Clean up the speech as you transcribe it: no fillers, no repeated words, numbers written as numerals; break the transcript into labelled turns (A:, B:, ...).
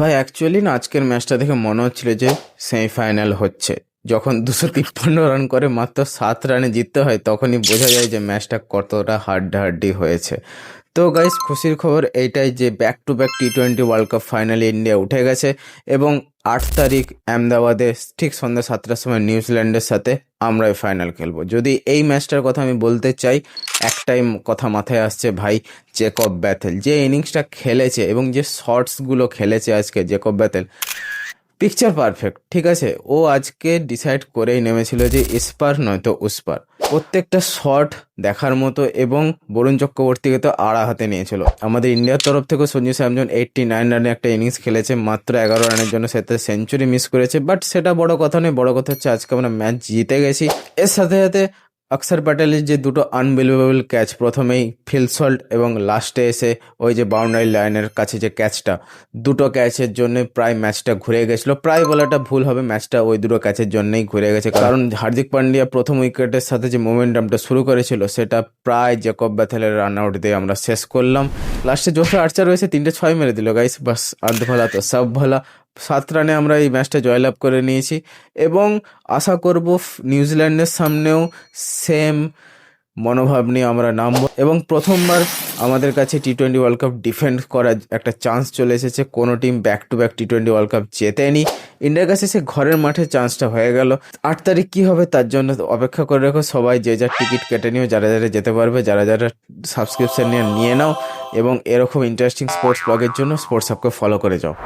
A: ভাই অ্যাকচুয়ালি না আজকের ম্যাচটা দেখে মনে হচ্ছিল যে সেমিফাইনাল হচ্ছে। যখন 253 রান করে মাত্র 7 রানে জিততে হয় তখনই বোঝা যায় যে ম্যাচটা কতটা হাড্ডাহাড্ডি হয়েছে। তো গাইস, খুশির খবর এইটাই যে ব্যাক টু ব্যাক টি-20 ওয়ার্ল্ড কাপ ফাইনালে ইন্ডিয়া উঠে গেছে এবং 8 তারিখ আহমেদাবাদে ঠিক সন্ধ্যা 7টার সময় নিউজিল্যান্ডের সাথে আমরাই ফাইনাল খেলবো। যদি এই ম্যাচটার কথা আমি বলতে চাই, একটাই কথা মাথায় আসছে ভাই, জেকব ব্যাথেল যে ইনিংসটা খেলেছে এবং যে শটসগুলো খেলেছে আজকে জেকব ব্যাথেল, পিকচার পারফেক্ট। ঠিক আছে, ও আজকে ডিসাইড করেই নেমেছিল যে ইস্পার নয়তো উস্পার। প্রত্যেকটা শট দেখার মতো এবং বরুণ চক্রবর্তীকে তো আড়া হাতে নিয়েছিল। আমাদের ইন্ডিয়ার তরফ থেকে সঞ্জু স্যামসন 89 রানে একটা ইনিংস খেলেছে, মাত্র 11 রানের জন্য সেটা সেঞ্চুরি মিস করেছে, বাট সেটা বড় কথা নয়। বড় কথা হচ্ছে আজকে আমরা ম্যাচ জিতে গেছি। এর সাথে সাথে অক্ষর প্যাটেলের যে দুটো আনবিলিভেবল ক্যাচ, প্রথমেই ফিল্ড সল্ট এবং লাস্টে এসে ওই যে বাউন্ডারি লাইনের কাছে যে ক্যাচটা, দুটো ক্যাচের জন্য প্রায় ম্যাচটা ঘুরে গেছিলো। প্রায় বলাটা ভুল হবে, ম্যাচটা ওই দুটো ক্যাচের জন্যই ঘুরে গেছে, কারণ হার্দিক পান্ডিয়া প্রথম উইকেটের সাথে যে মোমেন্টামটা শুরু করেছিল সেটা প্রায় জেকব ব্যাথেলের রান আউট দিয়ে আমরা শেষ করলাম। লাস্টে জোফরা আর্চার রয়েছে 3-6 মেরে দিল গাইস, বাস আধ ভালা তো সব ভালা। 7 রানে আমরা এই ম্যাচটা জয়লাভ করে নিয়েছি এবং আশা করব নিউজিল্যান্ডের সামনেও সেম মনোভাব নিয়ে আমরা নামবো এবং প্রথমবার আমাদের কাছে টি-20 ওয়ার্ল্ড কাপ ডিফেন্ড করার একটা চান্স চলে এসেছে। কোনো টিম ব্যাক টু ব্যাক টি-20 ওয়ার্ল্ড কাপ জেতেনি, ইন্ডিয়ার কাছে সে ঘরের মাঠে চান্সটা হয়ে গেল। 8 তারিখ কী হবে তার জন্য অপেক্ষা করে রেখো। সবাই যে যার টিকিট কেটে নিও, যারা যারা যেতে পারবে, যারা যারা সাবস্ক্রিপশন নিয়ে নাও এবং এরকম ইন্টারেস্টিং স্পোর্টস ব্লগের জন্য স্পোর্টস হাবকে ফলো করে যাও।